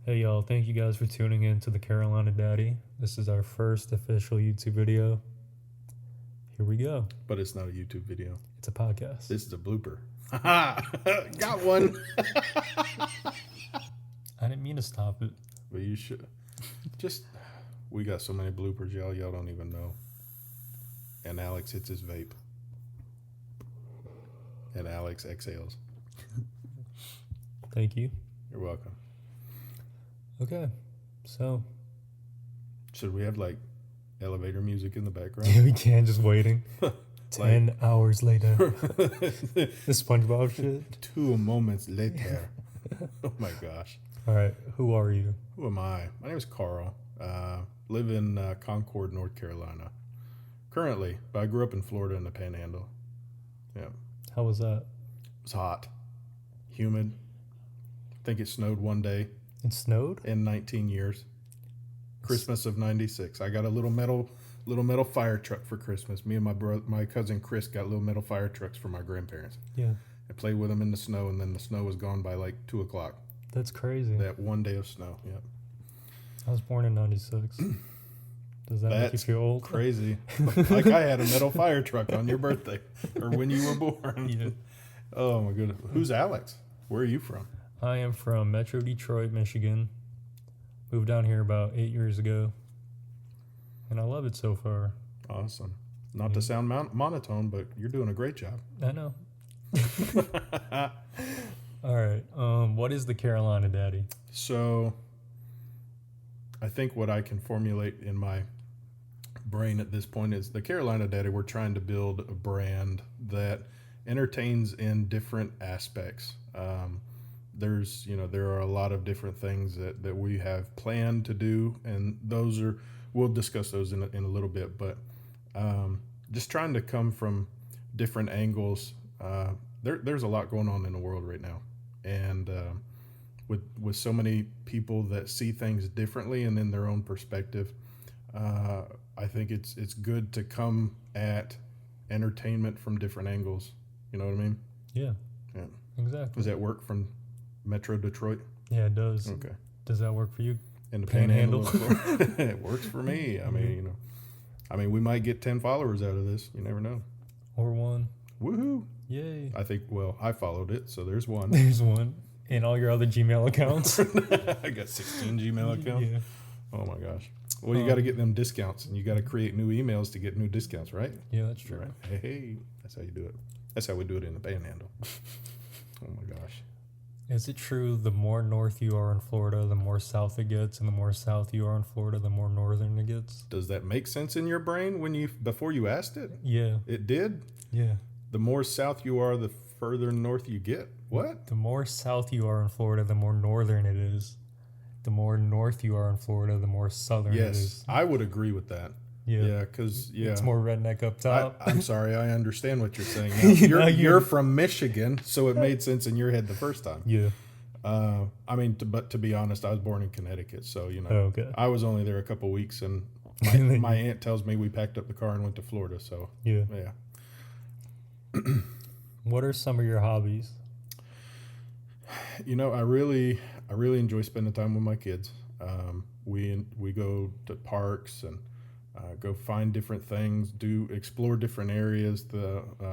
Hey y'all, thank you guys for tuning in to the Carolina Daddy. This is our first official YouTube video. Here we go. But it's not a YouTube video. It's a podcast. This is a blooper. Got one. I didn't mean to stop it. But you should. We got so many bloopers, y'all don't even know. And Alex hits his vape. And Alex exhales. Thank you. You're welcome. Okay, so. Should we have like elevator music in the background? Yeah, we can, just waiting. 10 hours later. The SpongeBob shit. 2 moments later. Oh my gosh. All right, who are you? Who am I? My name is Karl. Live in Concord, North Carolina. Currently, but I grew up in Florida in the Panhandle. Yeah. How was that? It was hot, humid. I think it snowed one day. It snowed? In 19 years. Christmas of 96. I got a little metal fire truck for Christmas. Me and my cousin Chris got little metal fire trucks for my grandparents. Yeah. I played with them in the snow, and then the snow was gone by like 2 o'clock. That's crazy. That one day of snow, yep. I was born in 96. Does that make you feel old? Crazy. Like I had a metal fire truck on your birthday, or when you were born. Yeah. Oh my goodness. Who's Alex? Where are you from? I am from Metro Detroit, Michigan. Moved down here about 8 years ago, and I love it so far. Awesome. Not to sound monotone, but you're doing a great job. I know. All right. What is the Carolina Daddy? So, I think what I can formulate in my brain at this point is the Carolina Daddy. We're trying to build a brand that entertains in different aspects. There are a lot of different things that we have planned to do, and we'll discuss those in a little bit, but just trying to come from different angles. There's a lot going on in the world right now, and with so many people that see things differently and in their own perspective, I think it's good to come at entertainment from different angles. You know what I mean? Yeah. Yeah. Exactly. Does that work from Metro Detroit? Yeah, it does. Okay. Does that work for you? In the Panhandle? It works for me. I mean, we might get 10 followers out of this. You never know. Or one. Woohoo! Yay. I think. Well, I followed it, so there's one. There's one. And all your other Gmail accounts. I got 16 Gmail accounts. Yeah. Oh my gosh. Well, you got to get them discounts, and you got to create new emails to get new discounts, right? Yeah, that's true. Right. Hey, that's how you do it. That's how we do it in the Panhandle. Oh my gosh. Is it true the more north you are in Florida, the more south it gets, and the more south you are in Florida, the more northern it gets? Does that make sense in your brain before you asked it? Yeah. It did? Yeah. The more south you are, the further north you get. What? The more south you are in Florida, the more northern it is. The more north you are in Florida, the more southern it is. Yes, I would agree with that. Yeah, because it's more redneck up top. I'm sorry, I understand what you're saying. Now, you're from Michigan, so it made sense in your head the first time. Yeah. But to be honest, I was born in Connecticut, so okay. I was only there a couple weeks, and my aunt tells me we packed up the car and went to Florida. So yeah. Yeah. What are some of your hobbies? I really enjoy spending time with my kids. We go to parks and go find different things, explore different areas.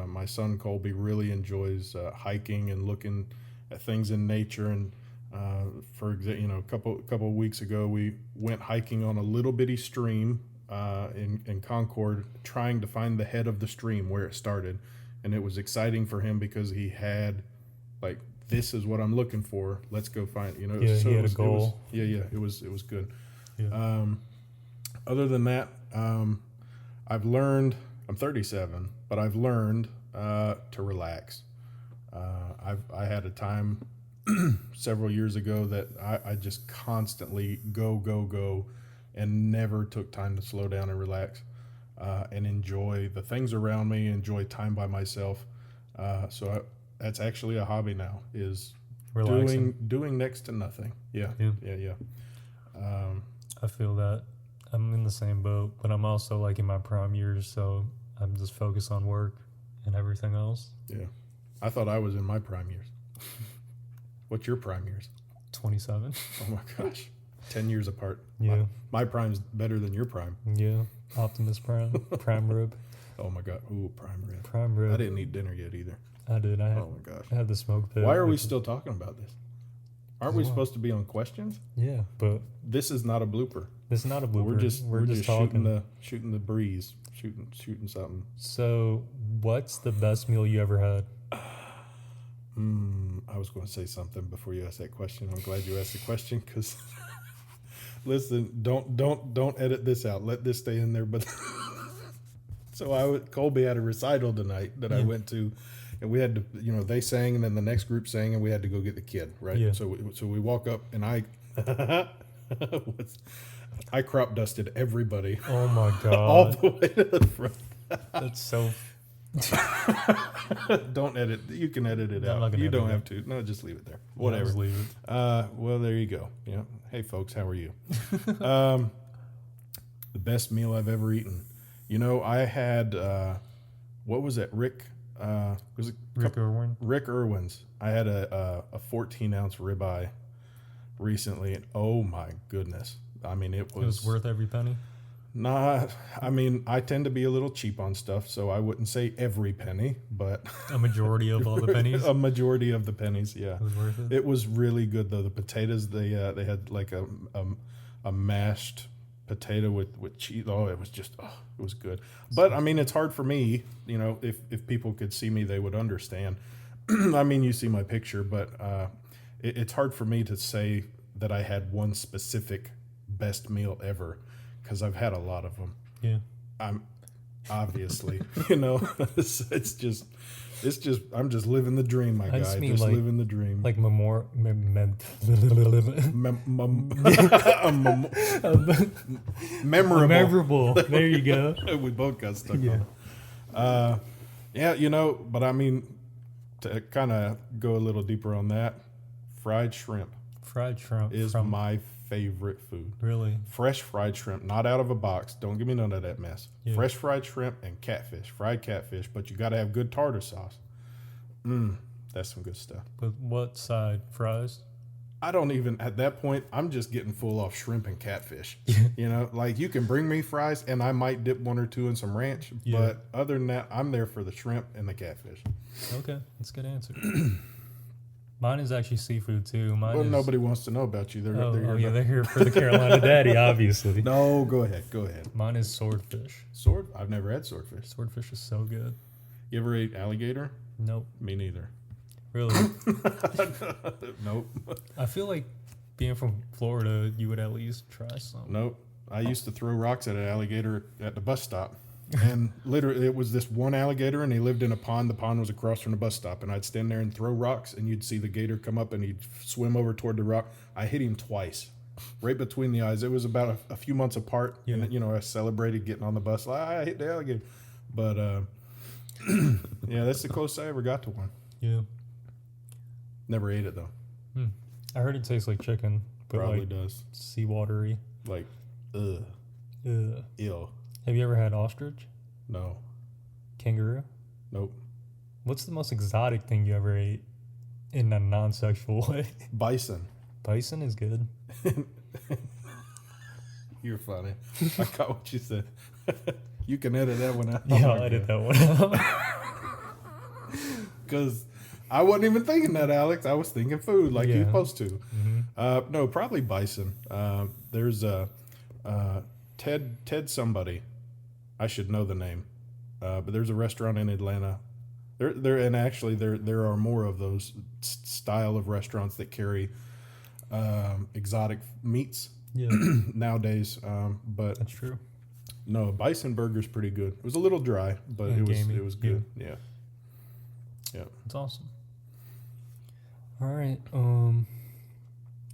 My son Colby really enjoys hiking and looking at things in nature. And for example, a couple of weeks ago, we went hiking on a little bitty stream in Concord, trying to find the head of the stream where it started. And it was exciting for him because he had like, this is what I'm looking for. Let's go find. Yeah, so he had a goal. It was good. Yeah. Other than that, I've learned. I'm 37, but I've learned to relax. I had a time several years ago that I just constantly go, and never took time to slow down and relax and enjoy the things around me. Enjoy time by myself. That's actually a hobby now. Is relaxing. doing next to nothing. Yeah. I feel that. I'm in the same boat, but I'm also like in my prime years, so I'm just focused on work and everything else. Yeah. I thought I was in my prime years. What's your prime years? 27. Oh my gosh, 10 years apart. Yeah. My prime's better than your prime. Yeah. Optimus Prime. Prime rib. Oh my god, ooh, prime rib. Prime rib. I didn't eat dinner yet either. I did. Oh my gosh. I had the smoke pit. Why are we still talking about this? Aren't we Well, supposed to be on questions? Yeah, but This is not a blooper. this is not a blooper. We're just talking. shooting the breeze, shooting something. So, what's the best meal you ever had? I was going to say something before you asked that question. I'm glad you asked the question because, listen, don't edit this out. Let this stay in there. But so Colby had a recital tonight that I went to, and we had to, they sang, and then the next group sang, and we had to go get the kid, right? Yeah. So we walk up, and I crop dusted everybody Oh my god! all the way to the front. That's so. Don't edit. You can edit it I'm not out. gonna You edit don't it. have to. No, just leave it there. Yeah, Whatever. just leave it. Well, there you go. Yeah. Hey, folks, how are you? The best meal I've ever eaten. I had what was it? Rick Irwin. Rick Irwin's. I had a 14-ounce ribeye recently, and oh my goodness! I mean, it was worth every penny. Nah, I mean, I tend to be a little cheap on stuff, so I wouldn't say every penny, but A majority of all the pennies. a majority of the pennies, yeah. It was worth it. It was really good though. The potatoes, they had like a mashed potato with cheese. Oh, it was good. But I mean, it's hard for me. If people could see me, they would understand. I mean, you see my picture, but it's hard for me to say that I had one specific best meal ever. Because I've had a lot of them. Yeah. I'm obviously, it's just I'm just living the dream, my guy. Just living the dream. Like memorable. memorable. There you go. We both got stuck on it. But I mean, to kind of go a little deeper on that, fried shrimp is my favorite food. Really? Fresh fried shrimp, not out of a box. Don't give me none of that mess. Yeah. Fresh fried shrimp and fried catfish, but you got to have good tartar sauce. That's some good stuff. But what side? Fries? I don't even, at that point, I'm just getting full off shrimp and catfish. Like you can bring me fries and I might dip one or two in some ranch, but other than that, I'm there for the shrimp and the catfish. Okay, that's a good answer. Mine is actually seafood too. Nobody wants to know about you. They're here for the Carolina Daddy, obviously. No, go ahead. Mine is swordfish. I've never had swordfish. Swordfish is so good. You ever ate alligator? Nope. Me neither. Really? Nope. I feel like being from Florida, you would at least try some. Nope. I used to throw rocks at an alligator at the bus stop. And literally, it was this one alligator, and he lived in a pond. The pond was across from the bus stop, and I'd stand there and throw rocks, and you'd see the gator come up, and he'd swim over toward the rock. I hit him twice, right between the eyes. It was about a few months apart, and I celebrated getting on the bus. Like, I hit the alligator, but that's the closest I ever got to one. Yeah. Never ate it though. I heard it tastes like chicken, but Probably does. Seawatery. Like, ugh. Ew. Have you ever had ostrich? No. Kangaroo? Nope. What's the most exotic thing you ever ate in a non-sexual way? Bison. Bison is good. You're funny. I got what you said. You can edit that one out. Yeah, I'll edit that one out. Because I wasn't even thinking that, Alex. I was thinking food like you're supposed to. Mm-hmm. No, probably bison. There's a Ted somebody. I should know the name. But there's a restaurant in Atlanta. There are more of those style of restaurants that carry exotic meats nowadays. But that's true. No, bison burger's pretty good. It was a little dry, but And it was good. Yeah. That's awesome. All right.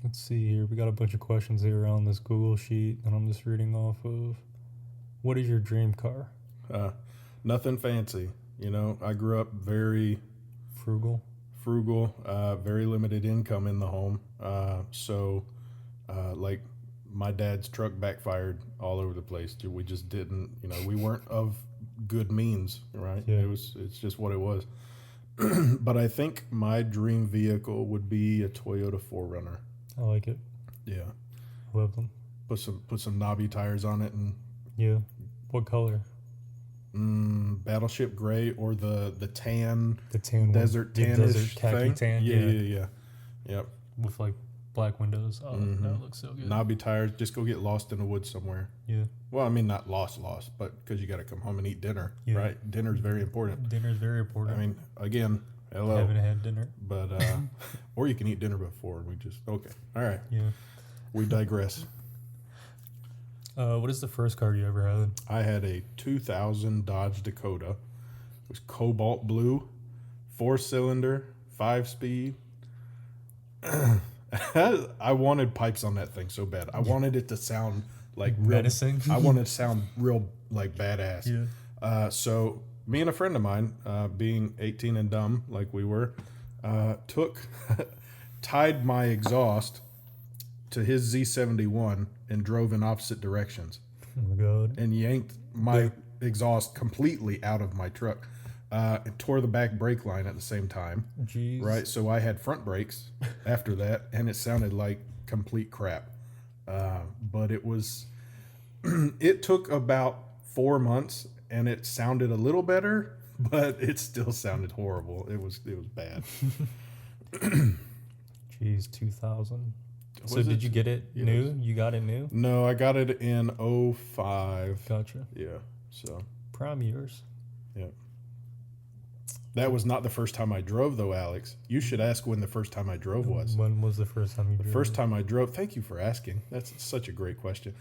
Let's see here. We got a bunch of questions here on this Google sheet that I'm just reading off of. What is your dream car? Nothing fancy. I grew up very frugal, very limited income in the home. So like my dad's truck backfired all over the place. We just didn't, we weren't of good means, right? Yeah. It's just what it was. But I think my dream vehicle would be a Toyota 4Runner. I like it. Yeah. Love them. Put some knobby tires on it and. Yeah. What color? Battleship gray or the tan. The tan desert one. tannish Desert khaki thing. tan. Yeah. Yep. With like black windows. Oh, that looks so good. Knobby tires. Just go get lost in the woods somewhere. Yeah. Well, I mean, not lost, but because you got to come home and eat dinner, right? Dinner's very important. Dinner's very important. I mean, again, hello. Haven't had dinner. But, or you can eat dinner before. Okay. All right. Yeah. We digress. What is the first car you ever had? I had a 2000 Dodge Dakota. It was cobalt blue, 4-cylinder, 5-speed. I wanted pipes on that thing so bad. I wanted it to sound like menacing. I wanted it to sound real like badass. Yeah. So me and a friend of mine, being 18 and dumb like we were, tied my exhaust to his Z71 and drove in opposite directions. Oh my God. And yanked my exhaust completely out of my truck. And tore the back brake line at the same time. Jeez. Right, so I had front brakes after that, and it sounded like complete crap. But it was, it took about 4 months, and it sounded a little better, but it still sounded horrible. It was bad. Jeez, 2000. So did you get it new? You got it new? No, I got it in 05. Gotcha. Yeah, so. Prime years. Yeah. That was not the first time I drove, though, Alex. You should ask when the first time I drove was. When was the first time you drove? The first time I drove, thank you for asking. That's such a great question.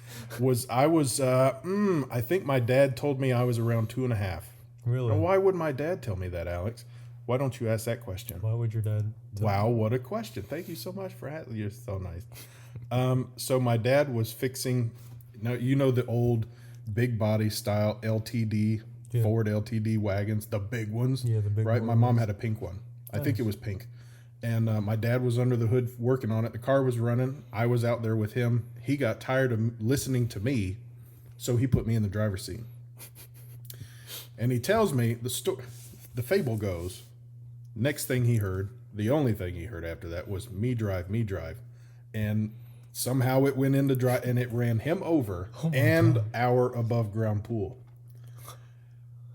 I think my dad told me I was around 2.5. Really? Now, why would my dad tell me that, Alex? Why don't you ask that question? Why would your dad? Wow, what a question. Thank you so much for asking. You're so nice. So my dad was fixing, the old big body style LTD, Ford LTD wagons, the big ones. Yeah, the big right? ones. My mom had a pink one. Nice. I think it was pink. And my dad was under the hood working on it. The car was running. I was out there with him. He got tired of listening to me, so he put me in the driver's seat. And he tells me, the fable goes, next thing he heard, the only thing he heard after that was me drive. And somehow it went into drive, and it ran him over God. Our above ground pool.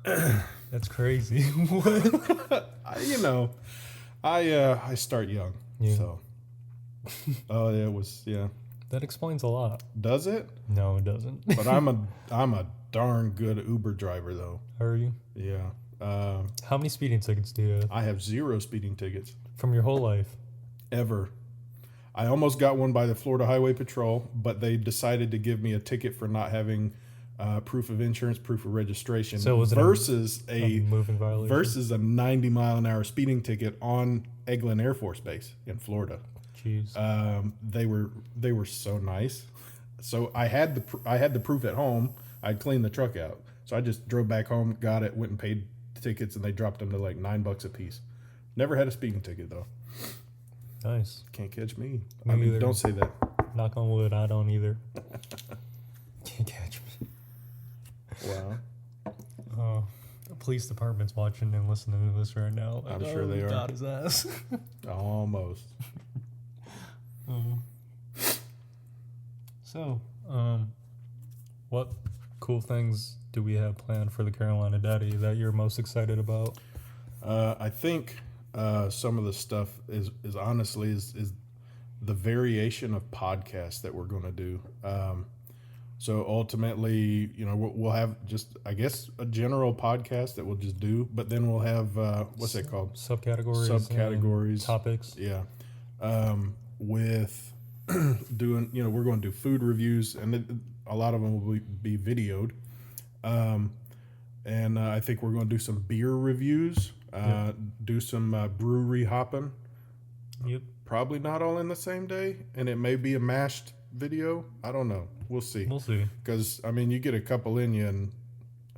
That's crazy. What? I start young. Yeah. So. It was, yeah. That explains a lot. Does it? No, it doesn't. But I'm a darn good Uber driver, though. Are you? Yeah. How many speeding tickets do you have? I have 0 speeding tickets. From your whole life? Ever. I almost got one by the Florida Highway Patrol, but they decided to give me a ticket for not having proof of insurance, proof of registration. So was it versus a moving violation? Versus a 90-mile-an-hour speeding ticket on Eglin Air Force Base in Florida. Jeez. They were so nice. So I had the proof at home. I'd cleaned the truck out. So I just drove back home, got it, went and paid the tickets, and they dropped them to like $9 a piece. Never had a speeding ticket though. Nice. Can't catch me. I mean, don't say that. Knock on wood, I don't either. Can't catch me. Wow. The police department's watching and listening to this right now. I'm sure they are. Got his ass. Almost. So, what cool things do we have planned for the Carolina Daddy that you're most excited about? I think some of the stuff is honestly the variation of podcasts that we're going to do. So ultimately, we'll have just, I guess, a general podcast that we'll just do, but then we'll have, what's it called? Subcategories. Topics. Yeah. With doing, we're going to do food reviews, and a lot of them will be videoed. And I think we're going to do some beer reviews, do some brewery hopping. Yep. Probably not all in the same day, and it may be a mashed video. I don't know. We'll see. Because, you get a couple in you, and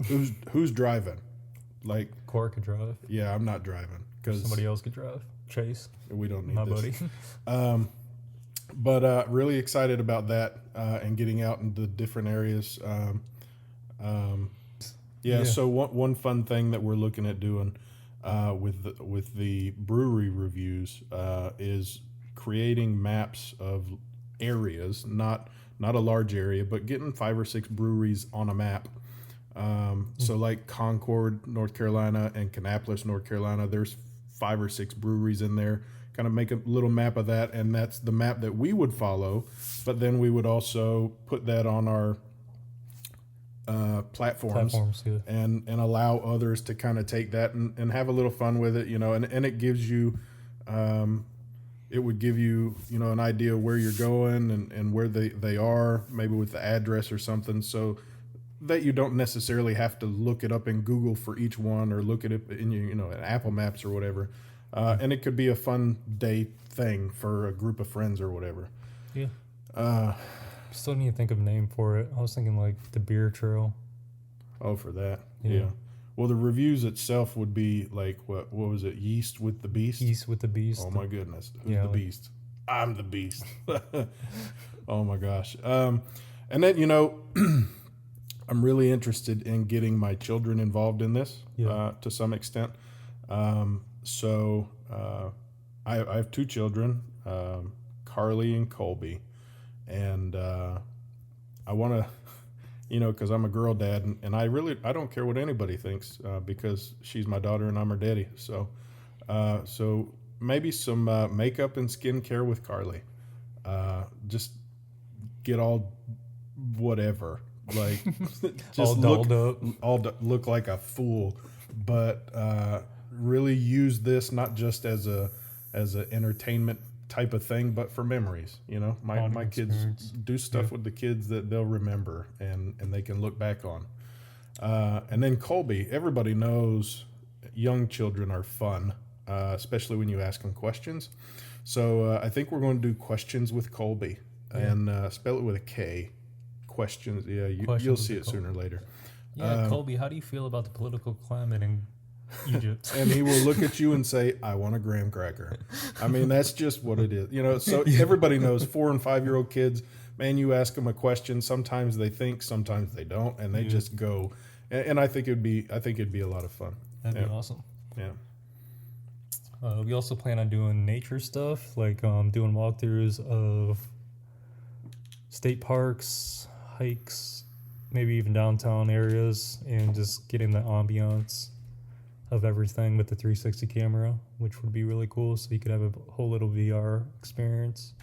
who's driving? Like, Cora could drive. Yeah, I'm not driving. Because somebody else could drive. Chase. We don't need my this. buddy. But really excited about that and getting out into different areas. So one fun thing that we're looking at doing with the brewery reviews is creating maps of areas, not a large area, but getting 5 or 6 breweries on a map. So like Concord, North Carolina, and Kannapolis, North Carolina, there's 5 or 6 breweries in there. Kind of make a little map of that, and that's the map that we would follow. But then we would also put that on our platforms Yeah. and allow others to kind of take that and have a little fun with it, and it gives you, it would give you, an idea of where you're going and where they are, maybe with the address or something, so that you don't necessarily have to look it up in Google for each one or look at it in in Apple Maps or whatever. And it could be a fun day thing for a group of friends or whatever. Yeah. Still need to think of a name for it. I was thinking like the beer trail. Oh, for that. Yeah. Well, the reviews itself would be like, what was it? Yeast with the Beast? Yeast with the Beast. Oh, my goodness. Who's the Beast? I'm the Beast. Oh, my gosh. And then, I'm really interested in getting my children involved in this to some extent. So I have 2 children, Carly and Colby. And I want to, because I'm a girl dad, and I don't care what anybody thinks, because she's my daughter and I'm her daddy. So maybe some makeup and skincare with Carly. Just get all whatever, like just look like a fool, but really use this not just as a entertainment type of thing, but for memories. My kids do stuff with the kids that they'll remember and they can look back on. And then Colby, everybody knows young children are fun, especially when you ask them questions. So I think we're going to do questions with Colby, and spell it with a K. Questions. Yeah, you'll see it sooner or later. Yeah, Colby, how do you feel about the political climate in Egypt? And he will look at you and say, "I want a graham cracker." I mean, that's just what it is. So everybody knows 4 and 5-year-old kids, man, you ask them a question, sometimes they think, sometimes they don't, and they just go. And I think it'd be a lot of fun. That'd be awesome. Yeah. We also plan on doing nature stuff, like doing walkthroughs of state parks, hikes, maybe even downtown areas, and just getting the ambiance of everything with the 360 camera, which would be really cool. So you could have a whole little VR experience,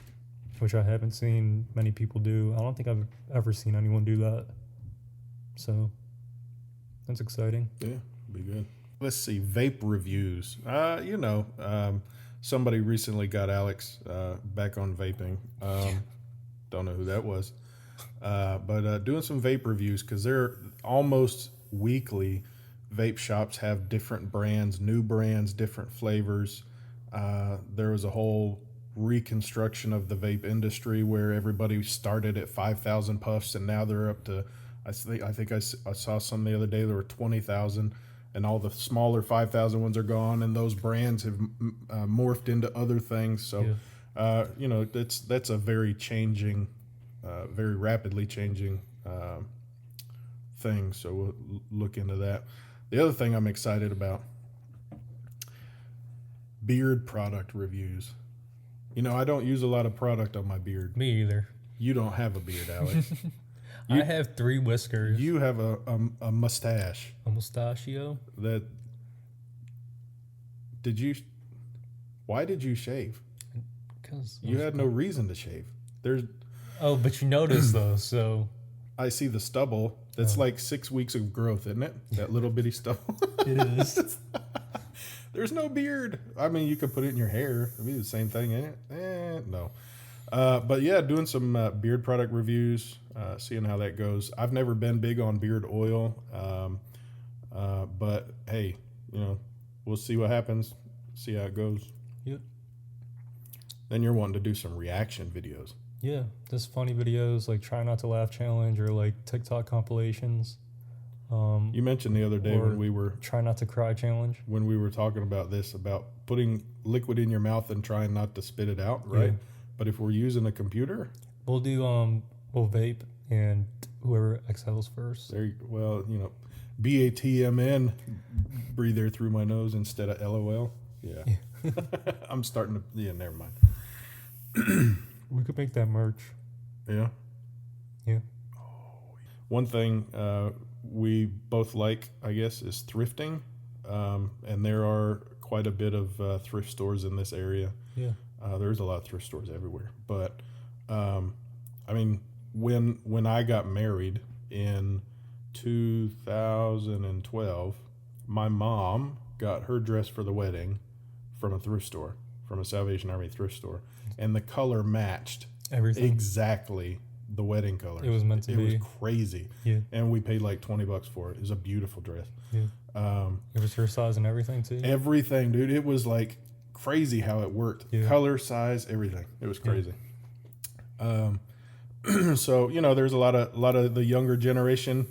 which I haven't seen many people do. I don't think I've ever seen anyone do that. So that's exciting. Yeah, be good. Let's see, vape reviews. Somebody recently got Alex back on vaping. Don't know who that was. But doing some vape reviews, because they're almost weekly. Vape shops have different brands, new brands, different flavors. There was a whole reconstruction of the vape industry where everybody started at 5,000 puffs, and now they're up to, I think I saw some the other day, there were 20,000, and all the smaller 5,000 ones are gone, and those brands have morphed into other things. So, that's a very changing, very rapidly changing thing. So we'll look into that. The other thing I'm excited about, beard product reviews. I don't use a lot of product on my beard. Me either. You don't have a beard, Alex. I have 3 whiskers. You have a mustache. A mustachio? Why did you shave? Because you had no reason to shave. Oh, but you noticed though, so. I see the stubble. That's like 6 weeks of growth, isn't it? That little bitty stubble. It is. There's no beard. I mean, you could put it in your hair. It'd be the same thing, ain't it? No. But yeah, doing some beard product reviews, seeing how that goes. I've never been big on beard oil, but hey, we'll see what happens. See how it goes. Yep. Then you're wanting to do some reaction videos. Yeah, just funny videos like Try Not to Laugh Challenge or like TikTok compilations. You mentioned the other day when we were Try Not to Cry Challenge. When we were talking about this, about putting liquid in your mouth and trying not to spit it out, right? Yeah. But if we're using a computer, we'll do we'll vape and whoever exhales first. BATMN, breathe air through my nose instead of LOL. Yeah. I'm starting to. Yeah, never mind. We could make that merch. Yeah. Yeah. One thing we both like, I guess, is thrifting. And there are quite a bit of thrift stores in this area. Yeah. There's a lot of thrift stores everywhere. But, I mean, when I got married in 2012, my mom got her dress for the wedding from a thrift store, from a Salvation Army thrift store. And the color matched Everything. exactly the wedding color. It was meant to be. It was crazy. Yeah. And we paid like $20 for it. It was a beautiful dress. Yeah. It was her size and everything too. Everything, dude. It was like crazy how it worked. Yeah. Color, size, everything. It was crazy. So there's a lot of the younger generation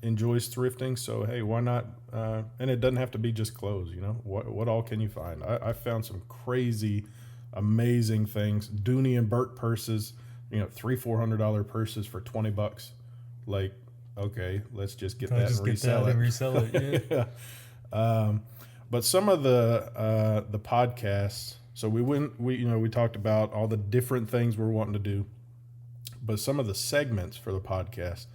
enjoys thrifting. So hey, why not? And it doesn't have to be just clothes. What all can you find? I found some crazy, amazing things. Dooney and Burke purses. $300-$400 purses for $20. Like, okay, let's just get that and resell it. Yeah. But some of the podcasts. So we talked about all the different things we're wanting to do, but some of the segments for the podcast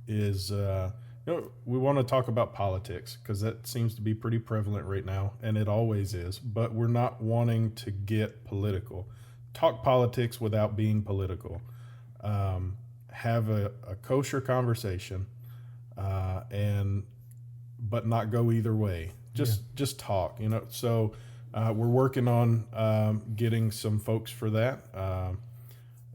is we want to talk about politics because that seems to be pretty prevalent right now, and it always is. But we're not wanting to get political. Talk politics without being political. Have a kosher conversation, but not go either way. Just talk. So we're working on getting some folks for that.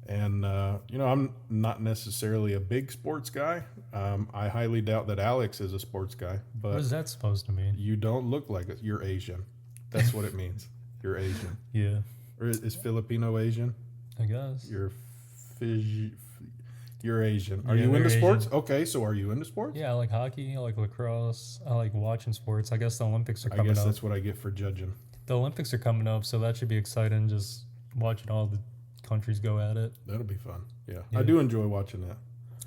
And I'm not necessarily a big sports guy. I highly doubt that Alex is a sports guy. But what is that supposed to mean? You don't look like it. You're Asian. That's what it means. You're Asian. Yeah. Or is Filipino Asian? I guess. You're Asian. Are Yeah, you into they're sports? Asian. Okay, so are you into sports? Yeah, I like hockey. I like lacrosse. I like watching sports. I guess the Olympics are I coming guess up. that's what I get for judging. The Olympics are coming up, so that should be exciting. Just watching all the countries go at it. That'll be fun. Yeah. Yeah. I do enjoy watching that.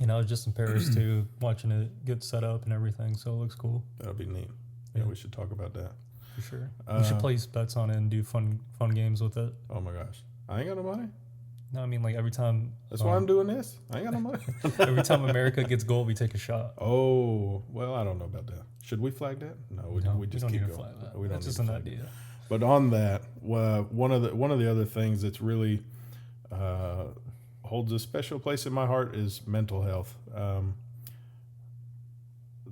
I was just in Paris too, watching it get set up and everything. So it looks cool. That'll be neat. Yeah, we should talk about that. For sure. We should place bets on it and do fun games with it. Oh my gosh. I ain't got no money. No, I mean like every time. That's why I'm doing this. I ain't got no money. Every time America gets gold, we take a shot. Oh, well, I don't know about that. Should we flag that? No, we just don't keep need to going. flag that. We don't That's need just to an flag idea. that. But on that, one of the other things that's really holds a special place in my heart is mental health.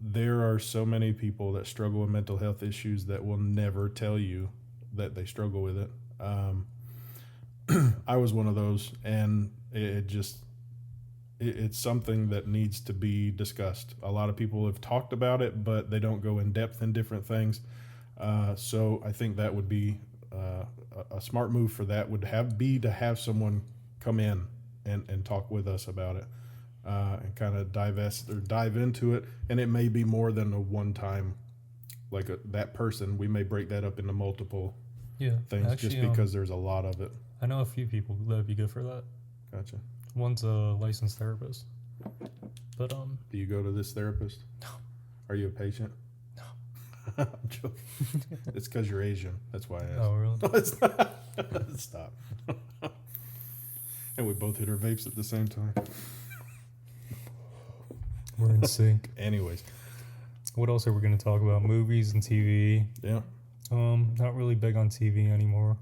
There are so many people that struggle with mental health issues that will never tell you that they struggle with it. I was one of those, and it's something that needs to be discussed. A lot of people have talked about it, but they don't go in depth in different things. So I think that would be a smart move for that would be to have someone come in and talk with us about it, and kind of dive into it. And it may be more than a one time, like that person. We may break that up into multiple things. Actually, just because there's a lot of it. I know a few people that would be good for that. Gotcha. One's a licensed therapist. But do you go to this therapist? No. Are you a patient? No. I'm joking. It's because you're Asian. That's why I asked. Oh, really? No, it's not. Stop. And we both hit our vapes at the same time. We're in sync. Anyways. What else are we going to talk about? Movies and TV. Yeah. Not really big on TV anymore.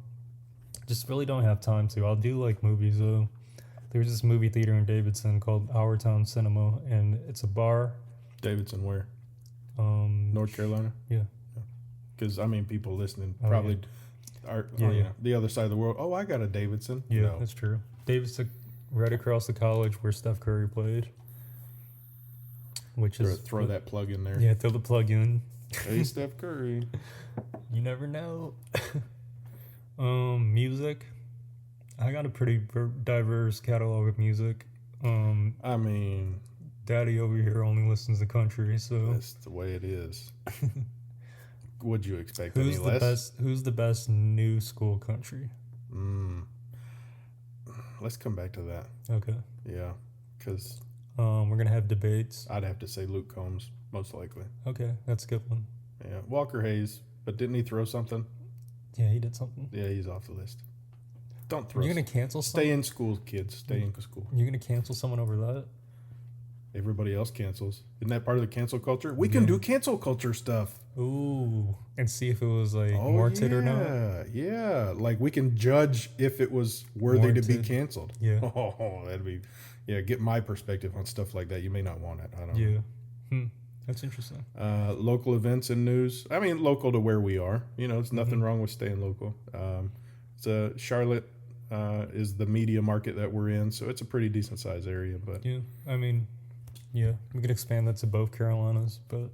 Just really don't have time to. I'll do like movies though. There's this movie theater in Davidson called Our Town Cinema, and it's a bar. Davidson where? North Carolina? Yeah. Because, people listening probably are the other side of the world. Oh, I got a Davidson. Yeah, No. That's true. Davidson, right across the college where Steph Curry played. Which throw that plug in there. Yeah, throw the plug in. Hey, Steph Curry. You never know. Music. I got a pretty diverse catalog of music. Daddy over here only listens to country, so that's the way it is. Would you expect who's any the less? Who's the best new school country? Let's come back to that. Okay. Yeah, because we're gonna have debates. I'd have to say Luke Combs, most likely. Okay, that's a good one. Yeah, Walker Hayes, but didn't he throw something? Yeah, he did something. Yeah, he's off the list. Don't throw. You're gonna cancel. Stay in school, kids. Stay in school. You're gonna cancel someone over that? Everybody else cancels. Isn't that part of the cancel culture? We can do cancel culture stuff. Ooh, and see if it was like warranted or not. Yeah. Like we can judge if it was worthy to be canceled. Yeah. Oh, that'd be. Yeah, get my perspective on stuff like that. You may not want it. I don't know. Yeah. That's interesting. Local events and news. I mean, local to where we are. You know, there's nothing wrong with staying local. Charlotte is the media market that we're in, so it's a pretty decent sized area. But yeah, I mean, yeah, we could expand that to both Carolinas, but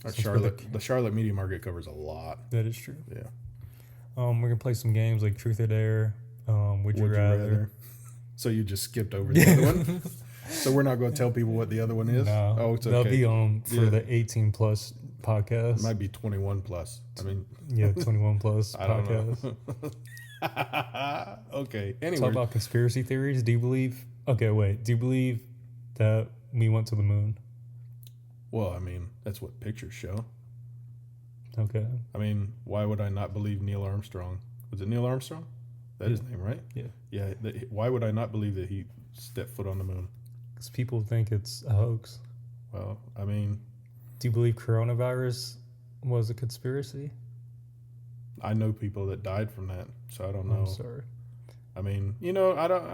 the Charlotte media market covers a lot. That is true. Yeah. We're gonna play some games like Truth or Dare. Would you rather? So you just skipped over the other one. So we're not going to tell people what the other one is. No, oh, it's okay. That'll be for the 18 plus podcast. It might be 21 plus. I mean, 21 plus I podcast. Don't know. Okay. Anyway, talk about conspiracy theories. Do you believe? Okay, wait. Do you believe that we went to the moon? Well, I mean, that's what pictures show. Okay. I mean, why would I not believe Neil Armstrong? Was it Neil Armstrong? That's his name, right? Yeah. Yeah. Why would I not believe that he stepped foot on the moon? Because people think it's a hoax. Well, I mean, do you believe coronavirus was a conspiracy? I know people that died from that, so I don't know. I'm sorry. I mean, you know, I don't.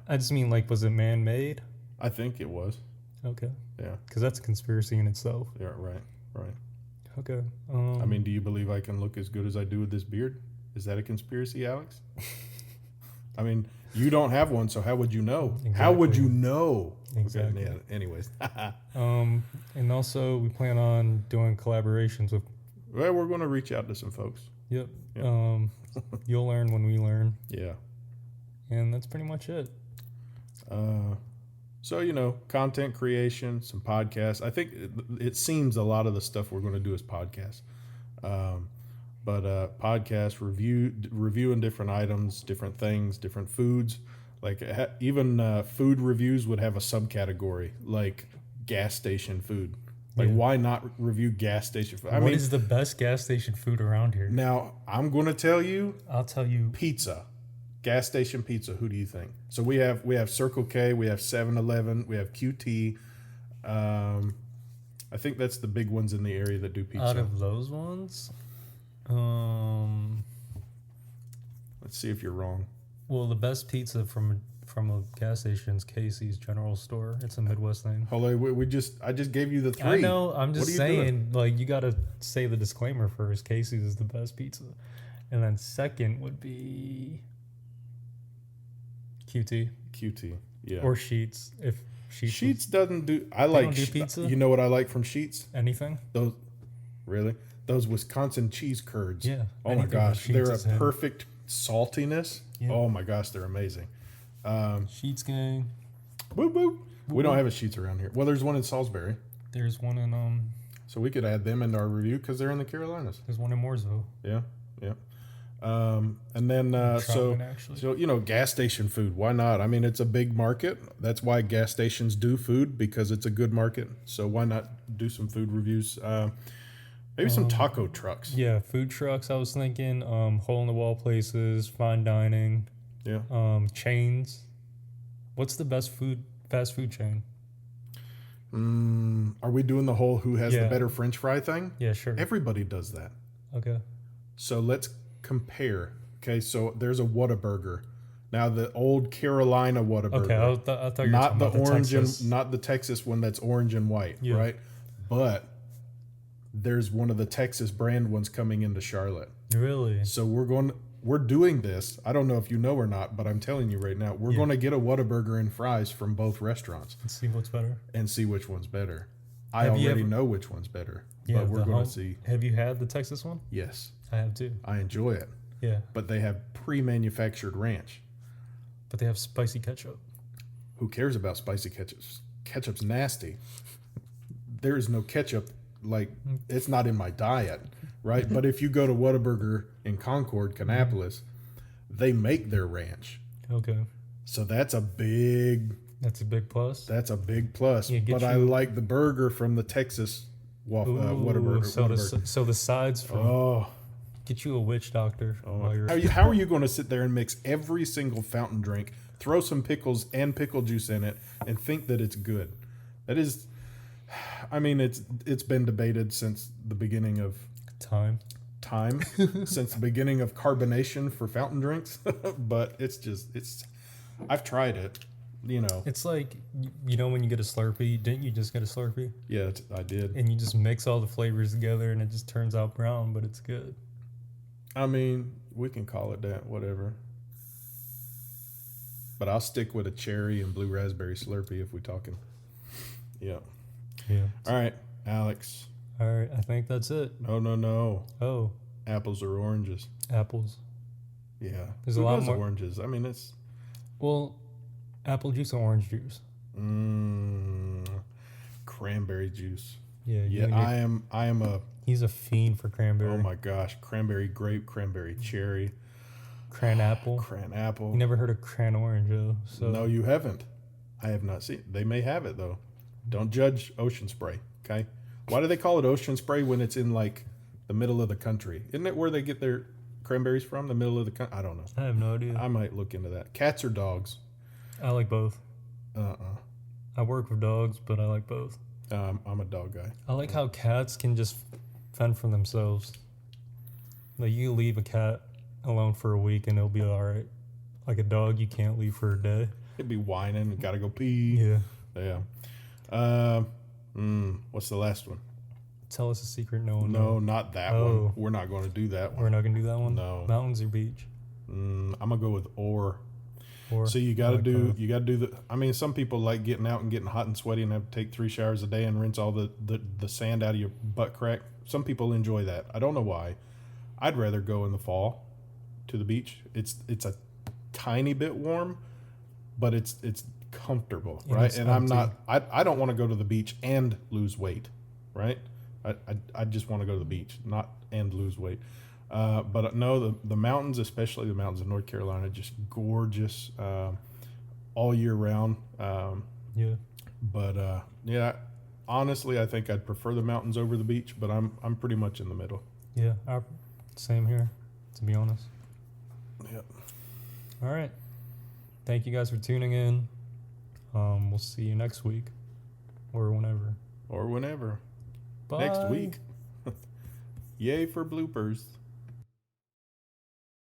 I just mean, like, was it man-made? I think it was. Okay. Yeah. Because that's a conspiracy in itself. Yeah. Right. Okay. I mean, do you believe I can look as good as I do with this beard? Is that a conspiracy, Alex? I mean, you don't have one, so how would you know? Exactly. How would you know? Exactly. Okay, yeah, anyways. And also, we plan on doing collaborations with... Well, we're going to reach out to some folks. Yep. You'll learn when we learn. Yeah. And that's pretty much it. So, you know, content creation, some podcasts. I think it seems a lot of the stuff we're going to do is podcasts. But podcast reviewing different items, different things, different foods. Like even food reviews would have a subcategory, like gas station food. Like, why not review gas station food? What is the best gas station food around here? Now, I'm going to tell you. I'll tell you. Pizza. Gas station pizza. Who do you think? So we have Circle K, we have 7-Eleven, we have QT. I think that's the big ones in the area that do pizza. Out of those ones? Let's see if you're wrong. Well, the best pizza from a gas station is Casey's General Store. It's a Midwest thing. Hold on, I just gave you the three. I know. I'm just saying, like, you got to say the disclaimer first. Casey's is the best pizza, and then second would be QT. Yeah. Or Sheets. If Sheets doesn't do. I like. Don't do pizza. You know what I like from Sheets? Anything. Those Wisconsin cheese curds. Yeah. Oh my gosh, they're a perfect saltiness. Yeah. Oh my gosh, they're amazing. Sheets gang. Boop boop. We don't have a Sheets around here. Well, there's one in Salisbury. There's one in So we could add them into our review because they're in the Carolinas. There's one in Mooresville. Yeah. And then so you know, gas station food. Why not? I mean, it's a big market. That's why gas stations do food, because it's a good market. So why not do some food reviews? Maybe some taco trucks. Yeah, food trucks. I was thinking hole in the wall places, fine dining. Yeah. Chains. What's the best fast food chain? Are we doing the whole who has the better French fry thing? Yeah, sure. Everybody does that. Okay. So let's compare. Okay, so there's a Whataburger. Now the old Carolina Whataburger. Okay, I thought you were not talking the about orange Texas. not the Texas one that's orange and white, right? But there's one of the Texas brand ones coming into Charlotte. Really? So we're doing this. I don't know if you know or not, but I'm telling you right now, we're going to get a Whataburger and fries from both restaurants and see what's better. And see which one's better. I already know which one's better, but we're going to see. Have you had the Texas one? Yes. I have too. I enjoy it. Yeah. But they have pre-manufactured ranch. But they have spicy ketchup. Who cares about spicy ketchup? Ketchup's nasty. There is no ketchup. Like, it's not in my diet, right? But if you go to Whataburger in Concord, Kannapolis, they make their ranch. Okay. So that's a big... That's a big plus? That's a big plus. But I like the burger from the Texas Whataburger. So the sides from... Get you a witch doctor. How are you going to sit there and mix every single fountain drink, throw some pickles and pickle juice in it, and think that it's good? That is, I mean, it's been debated since the beginning of time, since the beginning of carbonation for fountain drinks. But I've tried it. It's like, when you get a Slurpee, didn't you just get a Slurpee? Yeah, I did. And you just mix all the flavors together and it just turns out brown, but it's good. I mean, we can call it that, whatever. But I'll stick with a cherry and blue raspberry Slurpee if we're talking. Yeah. Yeah. All right, Alex. All right, I think that's it. No. Oh. Apples or oranges? Apples. Yeah. There's a lot more oranges. I mean, it's... Well, apple juice or orange juice? Cranberry juice. Yeah. I am a... He's a fiend for cranberry. Oh my gosh. Cranberry grape, cranberry cherry. Cran apple. You never heard of cran orange, though. So. No, you haven't. I have not seen. They may have it, though. Don't judge ocean spray, okay? Why do they call it ocean spray when it's in, like, the middle of the country? Isn't it where they get their cranberries from, the middle of the country? I don't know. I have no idea. I might look into that. Cats or dogs? I like both. I work with dogs, but I like both. I'm a dog guy. I like how cats can just fend for themselves. Like, you leave a cat alone for a week and it'll be all right. Like a dog, you can't leave for a day. It'd be whining. Gotta go pee. Yeah. What's the last one? Tell us a secret no one No, knows. not that one. We're not going to do that one. We're not going to do that one? No. Mountains or beach? I'm going to go with or. So you got to like do both. you got to do the. I mean, some people like getting out and getting hot and sweaty and have to take 3 showers a day and rinse all the sand out of your butt crack. Some people enjoy that. I don't know why. I'd rather go in the fall to the beach. It's a tiny bit warm, but it's comfortable, right? It's and empty. I don't want to go to the beach and lose weight, right? I just want to go to the beach, not and lose weight. But no, the mountains, especially the mountains of North Carolina, just gorgeous all year round. But honestly, I think I'd prefer the mountains over the beach. But I'm pretty much in the middle. Yeah, same here, to be honest. Yep. All right. Thank you guys for tuning in. We'll see you next week, or whenever. Or whenever. Bye. Next week. Yay for bloopers.